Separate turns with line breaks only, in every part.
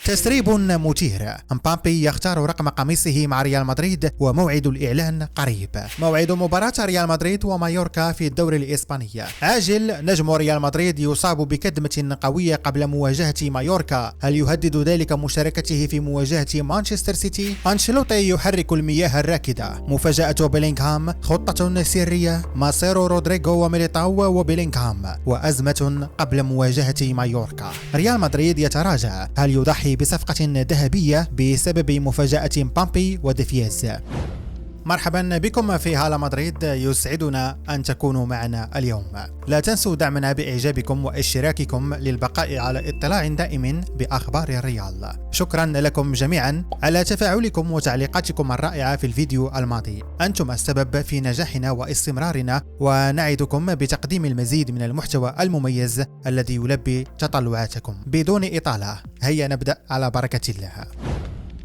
تسريب مثير. مبابي يختار رقم قميصه مع ريال مدريد وموعد الإعلان قريب. موعد مباراة ريال مدريد ومايوركا في الدوري الإسباني. عاجل. نجم ريال مدريد يصاب بكدمة قوية قبل مواجهة مايوركا. هل يهدد ذلك مشاركته في مواجهة مانشستر سيتي؟ أنشيلوتي يحرك المياه الراكدة. مفاجأة بيلينغهام. خطة سرية. ماسيرو، رودريغو وميليتاو وبيلينغهام. وأزمة قبل مواجهة مايوركا. ريال مدريد يتراجع. هل يضحي بصفقة ذهبية بسبب مفاجأة مبابي وديفيز؟ مرحبا بكم في هالا مدريد، يسعدنا أن تكونوا معنا اليوم. لا تنسوا دعمنا بإعجابكم واشتراككم للبقاء على اطلاع دائم بأخبار الريال. شكرا لكم جميعا على تفاعلكم وتعليقاتكم الرائعة في الفيديو الماضي. أنتم السبب في نجاحنا واستمرارنا، ونعدكم بتقديم المزيد من المحتوى المميز الذي يلبي تطلعاتكم. بدون إطالة، هيا نبدأ على بركة الله.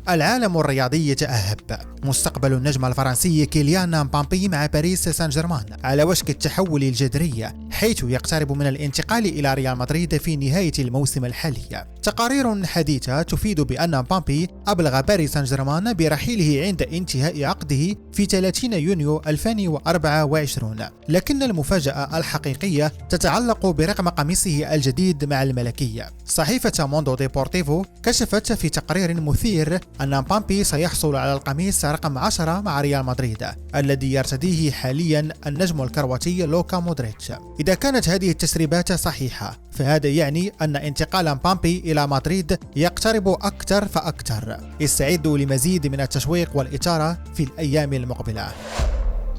العالم الرياضي يتأهب. مستقبل النجم الفرنسي كيليان مبابي مع باريس سان جيرمان على وشك التحول الجذري، حيث يقترب من الانتقال إلى ريال مدريد في نهاية الموسم الحالي. تقارير حديثة تفيد بأن مبابي أبلغ باريس سان جيرمان برحيله عند انتهاء عقده في 30 يونيو 2024، لكن المفاجأة الحقيقية تتعلق برقم قميصه الجديد مع الملكية. صحيفة موندو ديبورتيفو كشفت في تقرير مثير أن مبابي سيحصل على القميص رقم 10 مع ريال مدريد، الذي يرتديه حاليا النجم الكرواتي لوكا مودريتش. إذا كانت هذه التسريبات صحيحة، فهذا يعني أن انتقال مبابي إلى مدريد يقترب أكثر فأكثر. استعدوا لمزيد من التشويق والإثارة في الأيام المقبلة.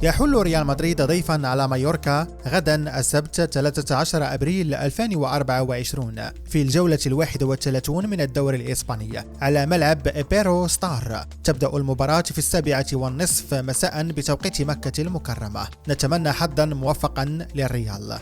يحل ريال مدريد ضيفا على مايوركا غدا السبت 13 أبريل 2024 في الجولة 31 من الدوري الإسباني على ملعب بيرو ستار. تبدأ المباراة في 7:30 مساء بتوقيت مكة المكرمة. نتمنى حظا موفقا للريال.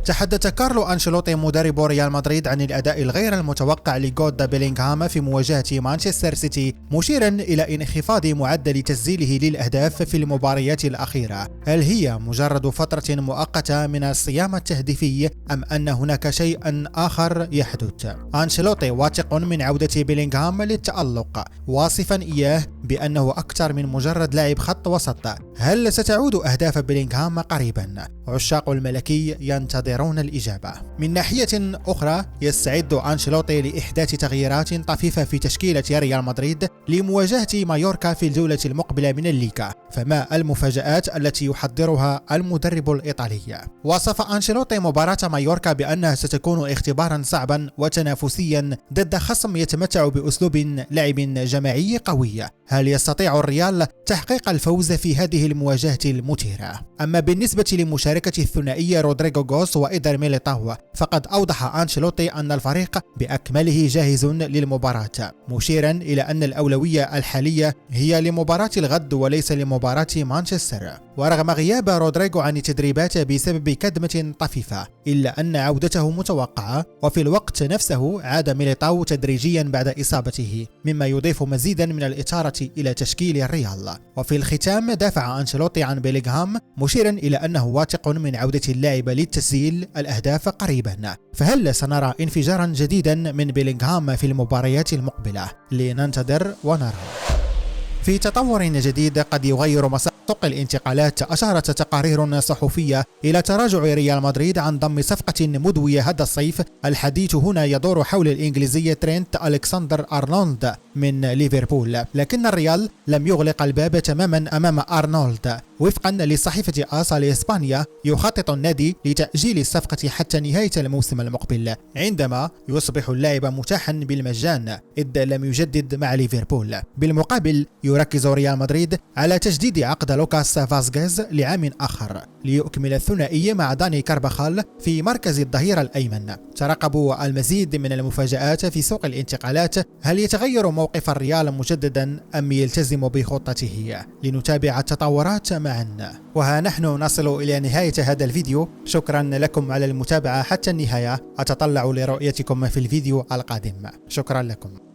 تحدث كارلو أنشيلوتي مدرب ريال مدريد عن الأداء الغير المتوقع لجود بيلينغهام في مواجهة مانشستر سيتي، مشيرا إلى انخفاض معدل تسجيله للأهداف في المباريات الأخيرة. هل هي مجرد فترة مؤقتة من الصيام التهديفي أم أن هناك شيء آخر يحدث؟ أنشيلوتي واثق من عودة بيلينغهام للتألق، واصفا إياه بأنه أكثر من مجرد لاعب خط وسط. هل ستعود أهداف بيلينغهام قريبا؟ عشاق الملكي ينتظرون الإجابة. من ناحية أخرى، يستعد أنشيلوتي لإحداث تغييرات طفيفة في تشكيلة ريال مدريد لمواجهة مايوركا في الجولة المقبلة من الليغا. فما المفاجآت التي يحضرها المدرب الإيطالي؟ وصف أنشيلوتي مباراة مايوركا بأنها ستكون اختبارا صعبا وتنافسيا ضد خصم يتمتع بأسلوب لعب جماعي قوي. هل يستطيع الريال تحقيق الفوز في هذه المواجهة المثيرة؟ أما بالنسبة لمشاركة الثنائي رودريغو غوس وإيدر ميليتاو، فقد أوضح أنشيلوتي أن الفريق بأكمله جاهز للمباراة، مشيرا إلى أن الأولوية الحالية هي لمباراة الغد وليس لمباراة مانشستر. ورغم غياب رودريغو عن التدريبات بسبب كدمة طفيفة، إلا أن عودته متوقعة، وفي الوقت نفسه عاد ميليتاو تدريجيا بعد إصابته، مما يضيف مزيدا من الإثارة إلى تشكيل الريال. وفي الختام دافع أنشيلوتي عن بيلينغهام، مشيرا إلى أنه واثق من عودة اللاعب للتسجيل الأهداف قريبا. فهل سنرى انفجارا جديدا من بيلينغهام في المباريات المقبلة؟ لننتظر ونرى. في تطور جديد قد يغير مسار سوق الانتقالات، أشارت تقارير صحفية إلى تراجع ريال مدريد عن ضم صفقة مدوية هذا الصيف. الحديث هنا يدور حول الإنجليزي ترينت ألكسندر أرنولد من ليفربول، لكن الريال لم يغلق الباب تماما أمام أرنولد. وفقا لصحيفة آسا لإسبانيا، يخطط النادي لتأجيل الصفقة حتى نهاية الموسم المقبل، عندما يصبح اللاعب متاحا بالمجان إذ لم يجدد مع ليفربول. بالمقابل، يركز ريال مدريد على تجديد عقد لوكاس فاسكيز لعام آخر ليكمل الثنائي مع داني كارباخال في مركز الظهير الأيمن. ترقبوا المزيد من المفاجآت في سوق الانتقالات. هل يتغير موقف الريال مجددا أم يلتزم بخطته؟ لنتابع التطورات معا. وها نحن نصل إلى نهاية هذا الفيديو. شكرا لكم على المتابعة حتى النهاية. أتطلع لرؤيتكم في الفيديو القادم. شكرا لكم.